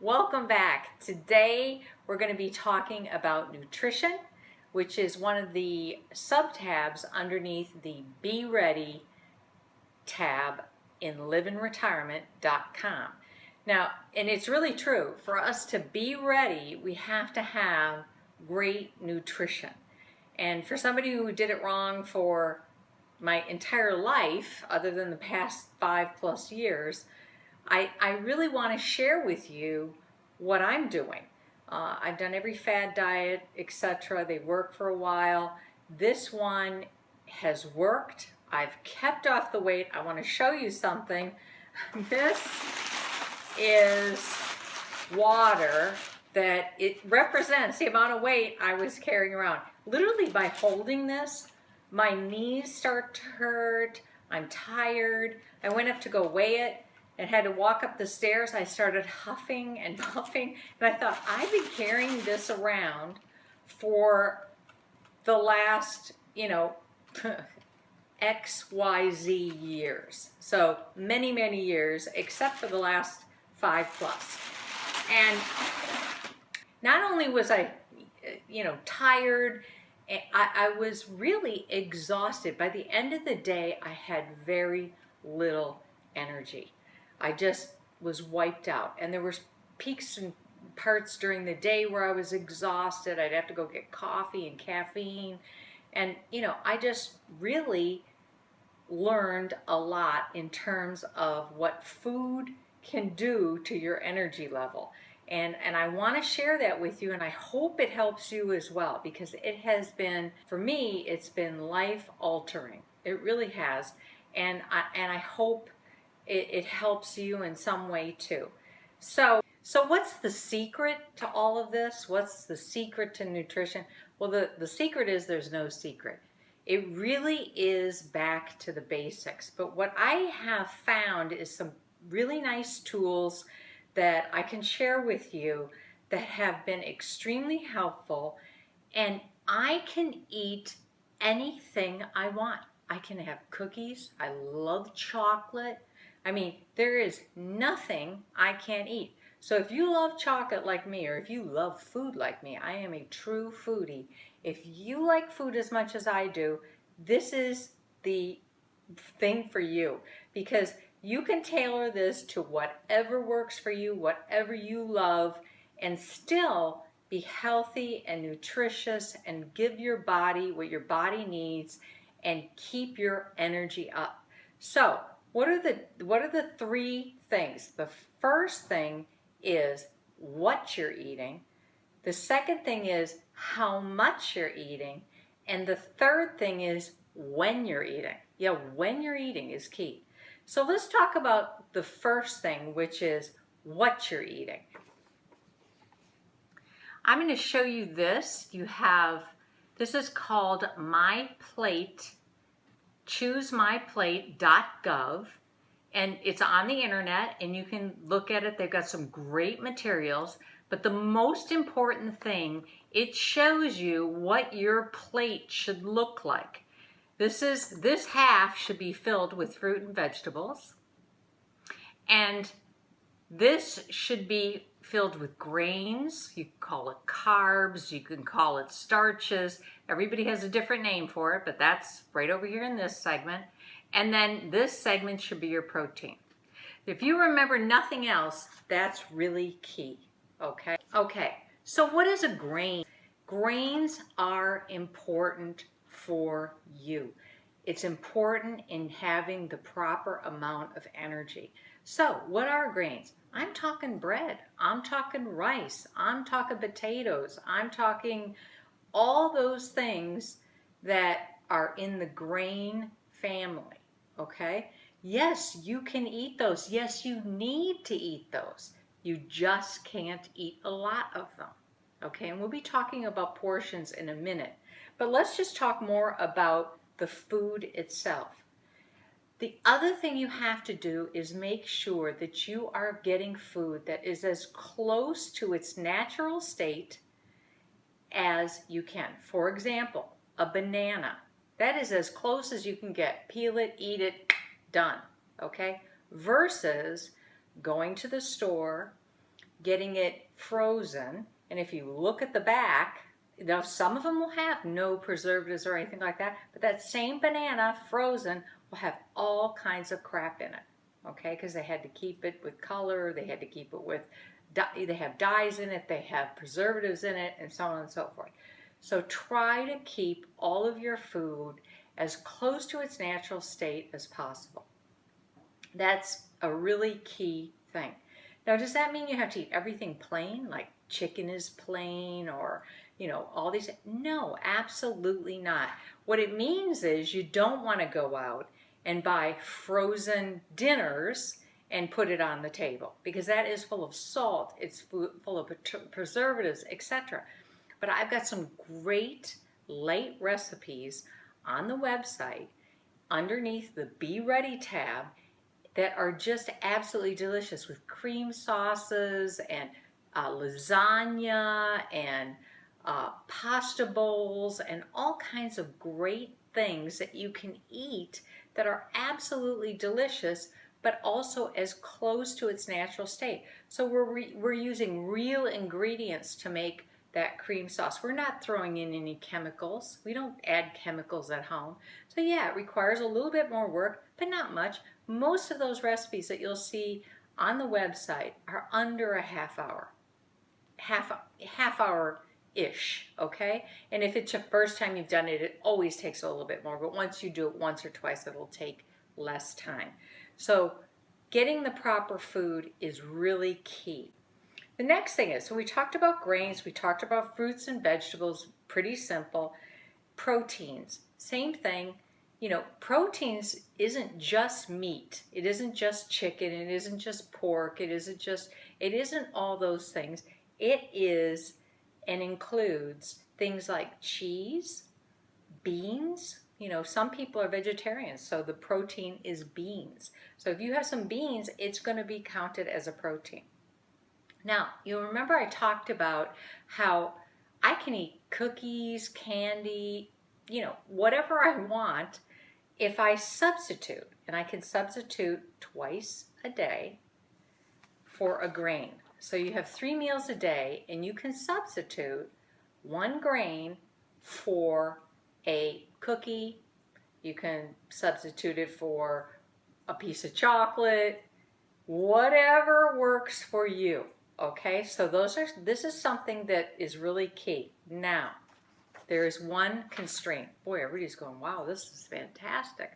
Welcome back. Today we're going to be talking about nutrition, which is one of the sub-tabs underneath the Be Ready tab in liveandretirement.com. Now, and it's really true, for us to be ready, we have to have great nutrition. And for somebody who did it wrong for my entire life, other than the past 5+ years, I really want to share with you what I'm doing. I've done every fad diet, etc. They work for a while. This one has worked. I've kept off the weight. I want to show you something. This is water that it represents the amount of weight I was carrying around. Literally by holding this, my knees start to hurt. I'm tired. I went up to go weigh it and had to walk up the stairs. I started huffing and puffing, and I thought, I've been carrying this around for the last, XYZ years. So many, many years, except for the last 5+. And not only was I, tired, I was really exhausted. By the end of the day, I had very little energy. I just was wiped out. And there were peaks and parts during the day where I was exhausted. I'd have to go get coffee and caffeine. And, I just really learned a lot in terms of what food can do to your energy level. And I want to share that with you, and I hope it helps you as well, because it has been, for me, it's been life altering. It really has. And I hope it helps you in some way too. So what's the secret to all of this? What's the secret to nutrition? Well, the secret is there's no secret. It really is back to the basics. But what I have found is some really nice tools that I can share with you that have been extremely helpful, and I can eat anything I want. I can have cookies. I love chocolate. I mean, there is nothing I can't eat. So if you love chocolate like me, or if you love food like me, I am a true foodie. If you like food as much as I do, this is the thing for you, because you can tailor this to whatever works for you, whatever you love, and still be healthy and nutritious and give your body what your body needs and keep your energy up. So, what are the three things? The first thing is what you're eating. The second thing is how much you're eating. And the third thing is when you're eating. Yeah, when you're eating is key. So let's talk about the first thing, which is what you're eating. I'm going to show you this. This is called My Plate, choosemyplate.gov, and it's on the internet, and you can look at it. They've got some great materials, but the most important thing, it shows you what your plate should look like. This half should be filled with fruit and vegetables, and this should be filled with grains. You can call it carbs, you can call it starches. Everybody has a different name for it, but that's right over here in this segment. And then this segment should be your protein. If you remember nothing else, that's really key, okay? Okay, so what is a grain? Grains are important for you. It's important in having the proper amount of energy. So what are grains? I'm talking bread, I'm talking rice, I'm talking potatoes, I'm talking all those things that are in the grain family, okay? Yes, you can eat those. Yes, you need to eat those. You just can't eat a lot of them, okay? And we'll be talking about portions in a minute. But let's just talk more about the food itself. The other thing you have to do is make sure that you are getting food that is as close to its natural state as you can. For example, a banana. That is as close as you can get. Peel it, eat it, done. Okay? Versus going to the store, getting it frozen. And if you look at the back, now some of them will have no preservatives or anything like that, but that same banana frozen will have all kinds of crap in it, okay? Because they had to keep it with color, they had to keep it with, they have dyes in it, they have preservatives in it, and so on and so forth. So try to keep all of your food as close to its natural state as possible. That's a really key thing. Now, does that mean you have to eat everything plain, like chicken is plain, or, all these? No, absolutely not. What it means is you don't want to go out and buy frozen dinners and put it on the table, because that is full of salt, it's full of preservatives, etc. But I've got some great light recipes on the website underneath the Be Ready tab that are just absolutely delicious, with cream sauces and lasagna and pasta bowls and all kinds of great things that you can eat that are absolutely delicious, but also as close to its natural state. So we're using real ingredients to make that cream sauce. We're not throwing in any chemicals. We don't add chemicals at home. So yeah, it requires a little bit more work, but not much. Most of those recipes that you'll see on the website are under a half hour-ish, okay? And if it's your first time you've done it, it always takes a little bit more, but once you do it once or twice, it'll take less time. So getting the proper food is really key. The next thing is, so we talked about grains, we talked about fruits and vegetables, pretty simple. Proteins, same thing. Proteins isn't just meat. It isn't just chicken. It isn't just pork. It isn't all those things. It is and includes things like cheese, beans. Some people are vegetarians, so the protein is beans. So if you have some beans, it's going to be counted as a protein. Now, you remember I talked about how I can eat cookies, candy, whatever I want if I substitute, and I can substitute twice a day for a grain. So you have 3 meals a day, and you can substitute one grain for a cookie. You can substitute it for a piece of chocolate, whatever works for you. Okay, so this is something that is really key. Now, there is one constraint. Boy, everybody's going, wow, this is fantastic.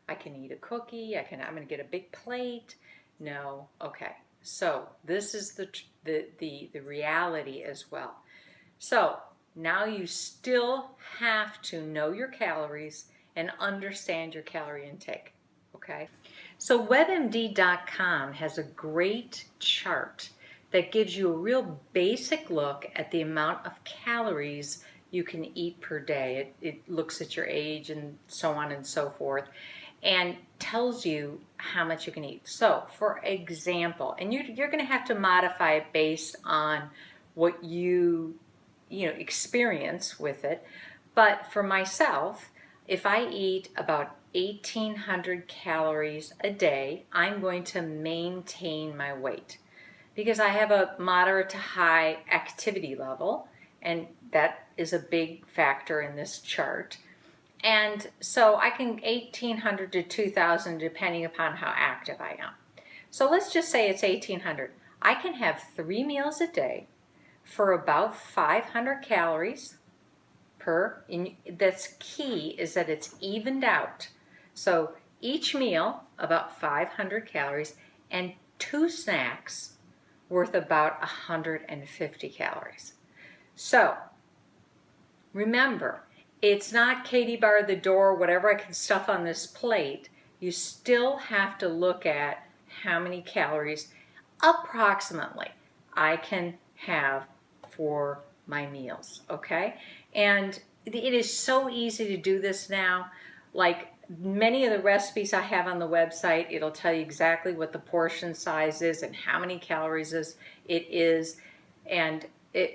I can eat a cookie. I'm going to get a big plate. No, okay. So this is the reality as well. So now you still have to know your calories and understand your calorie intake. Okay. So WebMD.com has a great chart that gives you a real basic look at the amount of calories you can eat per day. It looks at your age and so on and so forth, and tells you how much you can eat. So, for example, and you're going to have to modify it based on what you experience with it. But for myself, if I eat about 1,800 calories a day, I'm going to maintain my weight, because I have a moderate to high activity level, and that is a big factor in this chart. And so I can 1,800 to 2,000 depending upon how active I am. So let's just say it's 1,800. I can have 3 meals a day for about 500 calories per. That's key, is that it's evened out. So each meal about 500 calories, and 2 snacks worth about 150 calories. So remember, it's not Katie bar the door, whatever I can stuff on this plate. You still have to look at how many calories approximately I can have for my meals, okay? And it is so easy to do this now. Like many of the recipes I have on the website, it'll tell you exactly what the portion size is and how many calories it is. And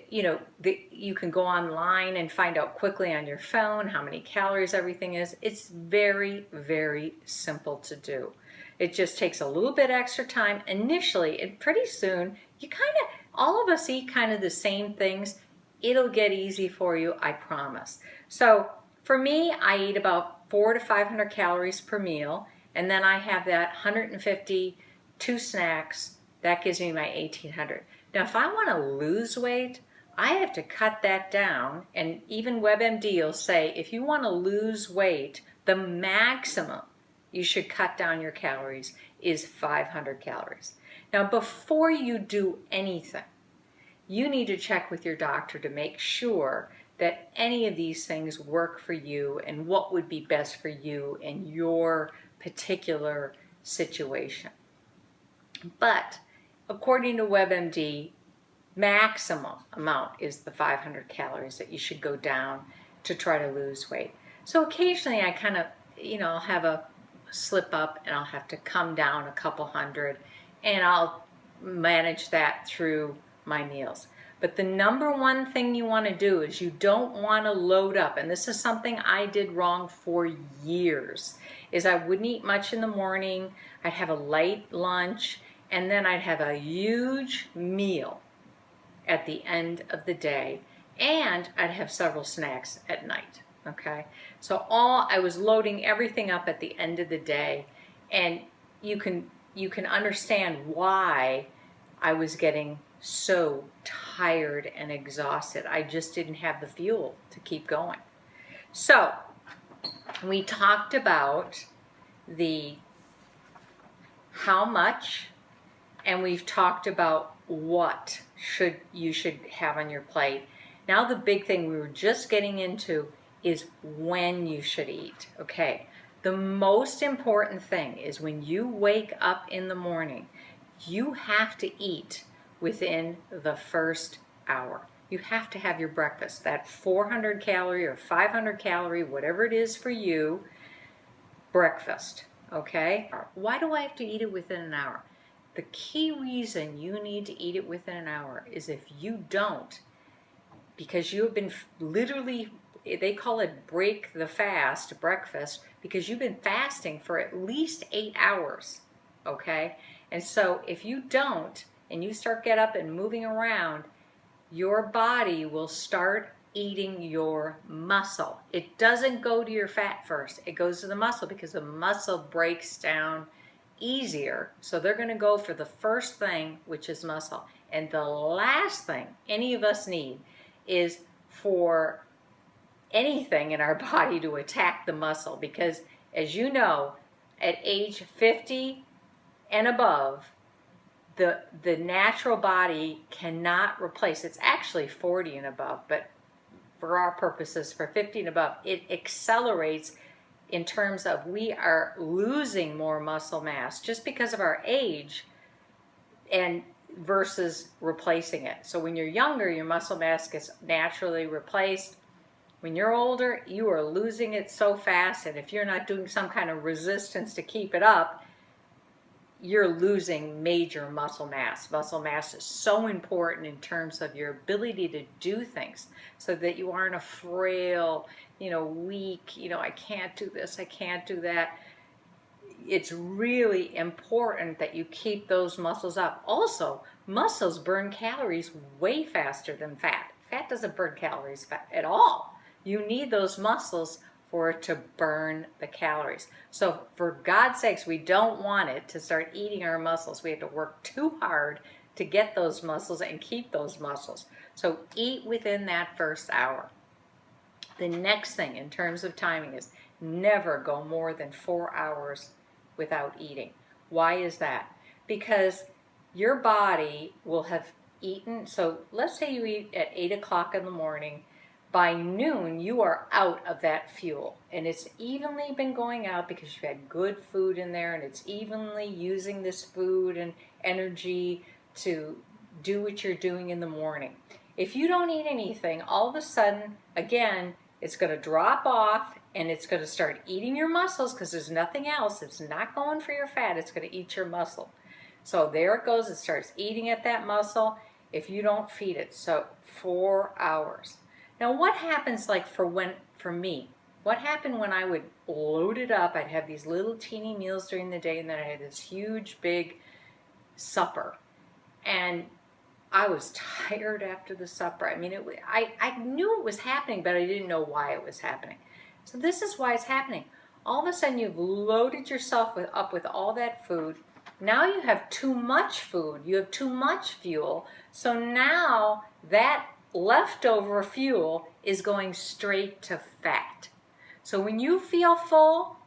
you can go online and find out quickly on your phone how many calories everything is. It's very, very simple to do. It just takes a little bit extra time initially, and pretty soon you kind of All of us eat kind of the same things. It'll get easy for you, I promise. So for me, I eat about 400 to 500 calories per meal, and then I have that 150, 2 snacks. That gives me my 1800. Now, if I want to lose weight, I have to cut that down, and even WebMD will say if you want to lose weight, the maximum you should cut down your calories is 500 calories. Now, before you do anything, you need to check with your doctor to make sure that any of these things work for you and what would be best for you in your particular situation. But according to WebMD, maximum amount is the 500 calories that you should go down to try to lose weight. So occasionally I kind of, I'll have a slip up and I'll have to come down a couple hundred, and I'll manage that through my meals. But the number one thing you want to do is you don't want to load up. And this is something I did wrong for years, is I wouldn't eat much in the morning. I'd have a light lunch, and then I'd have a huge meal at the end of the day, and I'd have several snacks at night. Okay, so I was loading everything up at the end of the day, and you can understand why I was getting so tired and exhausted. I just didn't have the fuel to keep going. So we talked about the how much, and we've talked about what you should have on your plate. Now the big thing we were just getting into is when you should eat. Okay, the most important thing is when you wake up in the morning, you have to eat within the first hour. You have to have your breakfast, that 400 calorie or 500 calorie, whatever it is for you, breakfast. Okay, why do I have to eat it within an hour? The key reason you need to eat it within an hour is if you don't, because you have been literally, they call it break the fast, breakfast, because you've been fasting for at least 8 hours, okay? And so if you don't, and you start get up and moving around, your body will start eating your muscle. It doesn't go to your fat first. It goes to the muscle because the muscle breaks down easier. So they're going to go for the first thing, which is muscle. And the last thing any of us need is for anything in our body to attack the muscle, because as you know, at age 50 and above, the natural body cannot replace. It's actually 40 and above, but for our purposes, for 50 and above, it accelerates in terms of we are losing more muscle mass just because of our age and versus replacing it. So when you're younger, your muscle mass gets naturally replaced. When you're older, you are losing it so fast, and if you're not doing some kind of resistance to keep it up, you're losing major muscle mass. Muscle mass is so important in terms of your ability to do things so that you aren't a frail, weak, I can't do this, I can't do that. It's really important that you keep those muscles up. Also, muscles burn calories way faster than fat. Fat doesn't burn calories at all. You need those muscles for it to burn the calories. So for God's sakes, we don't want it to start eating our muscles. We have to work too hard to get those muscles and keep those muscles. So eat within that first hour. The next thing in terms of timing is never go more than 4 hours without eating. Why is that? Because your body will have eaten. So let's say you eat at 8 o'clock in the morning. By noon, you are out of that fuel, and it's evenly been going out because you've had good food in there, and it's evenly using this food and energy to do what you're doing in the morning. If you don't eat anything, all of a sudden, again, it's going to drop off, and it's going to start eating your muscles because there's nothing else. It's not going for your fat. It's going to eat your muscle. So there it goes. It starts eating at that muscle if you don't feed it. So 4 hours. Now, what happens for me? What happened when I would load it up? I'd have these little teeny meals during the day, and then I had this huge, big supper. And I was tired after the supper. I mean, I knew it was happening, but I didn't know why it was happening. So this is why it's happening. All of a sudden, you've loaded yourself up with all that food. Now you have too much food. You have too much fuel. So now that leftover fuel is going straight to fat. So when you feel full,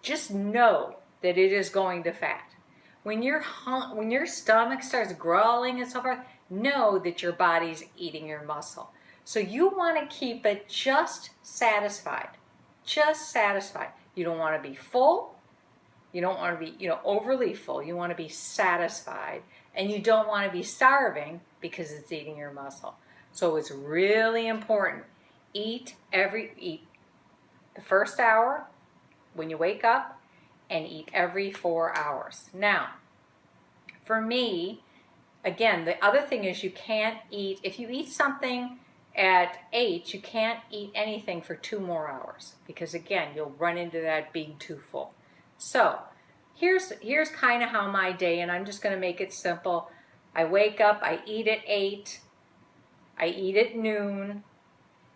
just know that it is going to fat. When your stomach starts growling and so forth, know that your body's eating your muscle. So you want to keep it just satisfied. Just satisfied. You don't want to be full. You don't want to be, overly full. You want to be satisfied. And you don't want to be starving because it's eating your muscle. So it's really important. Eat the first hour when you wake up, and eat every 4 hours. Now, for me, again, the other thing is you can't eat, if you eat something at 8, you can't eat anything for 2 more hours, because again, you'll run into that being too full. So here's kind of how my day, and I'm just going to make it simple. I wake up, I eat at 8, I eat at noon,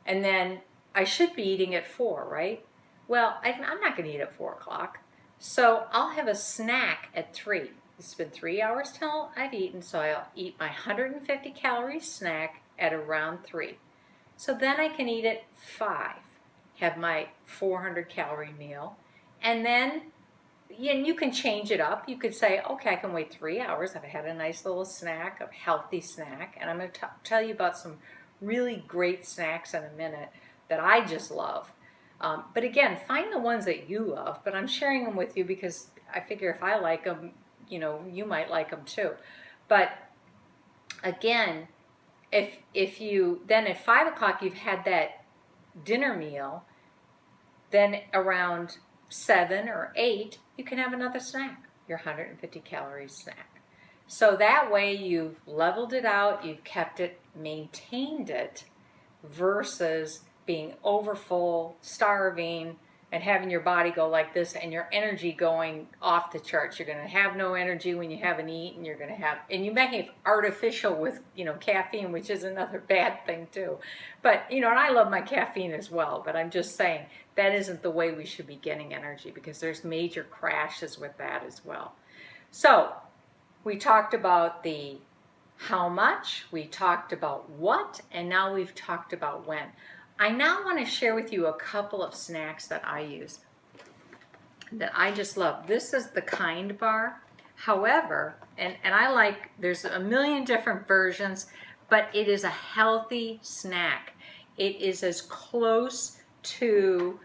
and then I should be eating at 4, right? Well, I'm not going to eat at 4 o'clock. So I'll have a snack at 3. It's been 3 hours till I've eaten, so I'll eat my 150 calorie snack at around 3. So then I can eat at 5, have my 400 calorie meal, and then you can change it up. You could say, okay, I can wait 3 hours. I've had a nice little snack, a healthy snack, and I'm going to tell you about some really great snacks in a minute that I just love. But again, find the ones that you love, but I'm sharing them with you because I figure if I like them, you might like them too. But again, if you, then at 5 o'clock you've had that dinner meal, then around 7 or 8, you can have another snack, your 150 calorie snack. So that way you've leveled it out, you've kept it, maintained it, versus being overfull, starving, and having your body go like this and your energy going off the charts. You're going to have no energy when you haven't eaten. You're going to have, and you may have artificial with, caffeine, which is another bad thing too. But, and I love my caffeine as well, but I'm just saying that isn't the way we should be getting energy, because there's major crashes with that as well. So we talked about the how much, we talked about what, and now we've talked about when. I now want to share with you a couple of snacks that I use that I just love. This is the Kind bar. However, and I like, there's a million different versions, but it is a healthy snack. It is as close to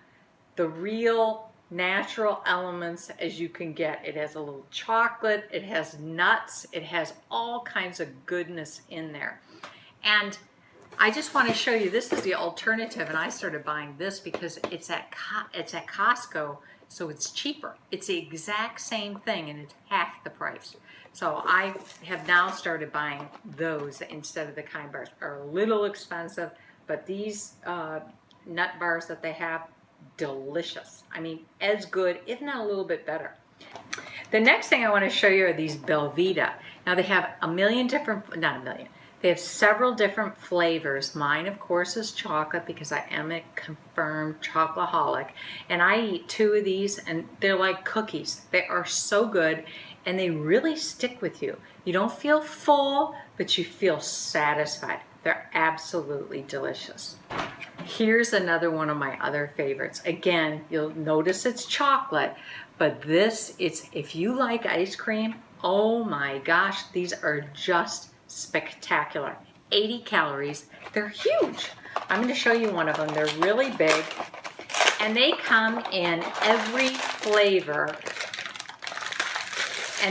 the real natural elements as you can get. It has a little chocolate, it has nuts, it has all kinds of goodness in there. And I just want to show you, this is the alternative, and I started buying this because it's at Costco, so it's cheaper. It's the exact same thing, and it's half the price. So I have now started buying those instead of the Kind bars. Are a little expensive, but these nut bars that they have, delicious. I mean, as good, if not a little bit better. The next thing I want to show you are these Belvita. Now they have they have several different flavors. Mine, of course, is chocolate because I am a confirmed chocoholic. And I eat 2 of these, and they're like cookies. They are so good, and they really stick with you. You don't feel full, but you feel satisfied. They're absolutely delicious. Here's another one of my other favorites. Again, you'll notice it's chocolate, but if you like ice cream, oh my gosh, these are just spectacular. 80 calories. They're huge. I'm going to show you one of them. They're really big, and they come in every flavor.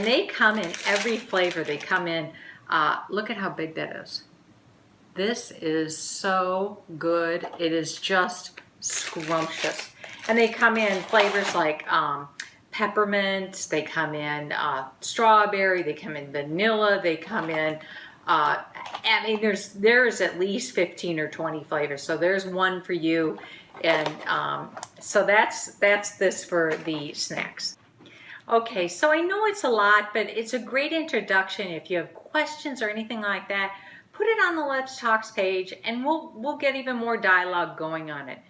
They come in, look at how big that is. This is so good. It is just scrumptious. And they come in flavors like peppermint, they come in strawberry, they come in vanilla, they come in there's at least 15 or 20 flavors, so there's one for you. And so that's this for the snacks. Okay, so I know it's a lot, but it's a great introduction. If you have questions or anything like that, put it on the Let's Talks page, and we'll get even more dialogue going on it.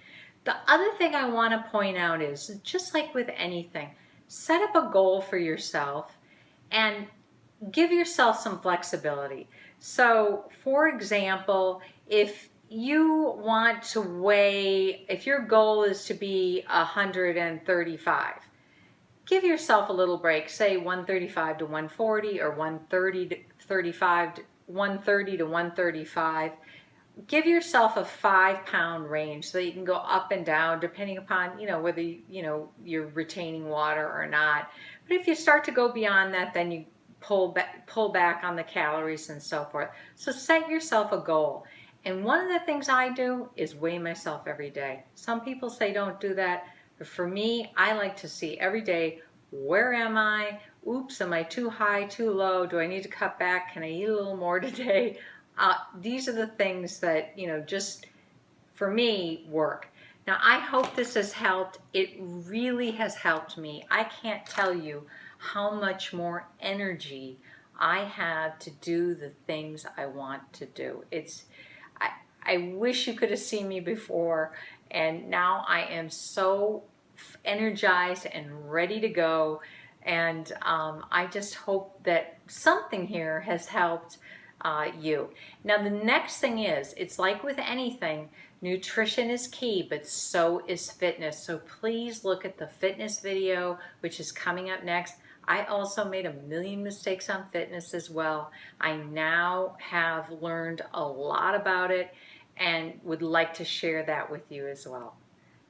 The other thing I want to point out is, just like with anything, set up a goal for yourself and give yourself some flexibility. So, for example, if you want to weigh, if your goal is to be 135, give yourself a little break, say 135 to 140 or 130 to 35 to 130 to 135. Give yourself a 5-pound range so that you can go up and down depending upon, whether you're retaining water or not. But if you start to go beyond that, then you pull back on the calories and so forth. So set yourself a goal. And one of the things I do is weigh myself every day. Some people say don't do that, but for me, I like to see every day, where am I? Oops, am I too high, too low? Do I need to cut back? Can I eat a little more today? These are the things that, just for me work. Now, I hope this has helped. It really has helped me. I can't tell you how much more energy I have to do the things I want to do. I wish you could have seen me before, and now I am so energized and ready to go. And I just hope that something here has helped you. Now, the next thing is, it's like with anything, nutrition is key, but so is fitness. So please look at the fitness video, which is coming up next. I also made a million mistakes on fitness as well. I now have learned a lot about it and would like to share that with you as well.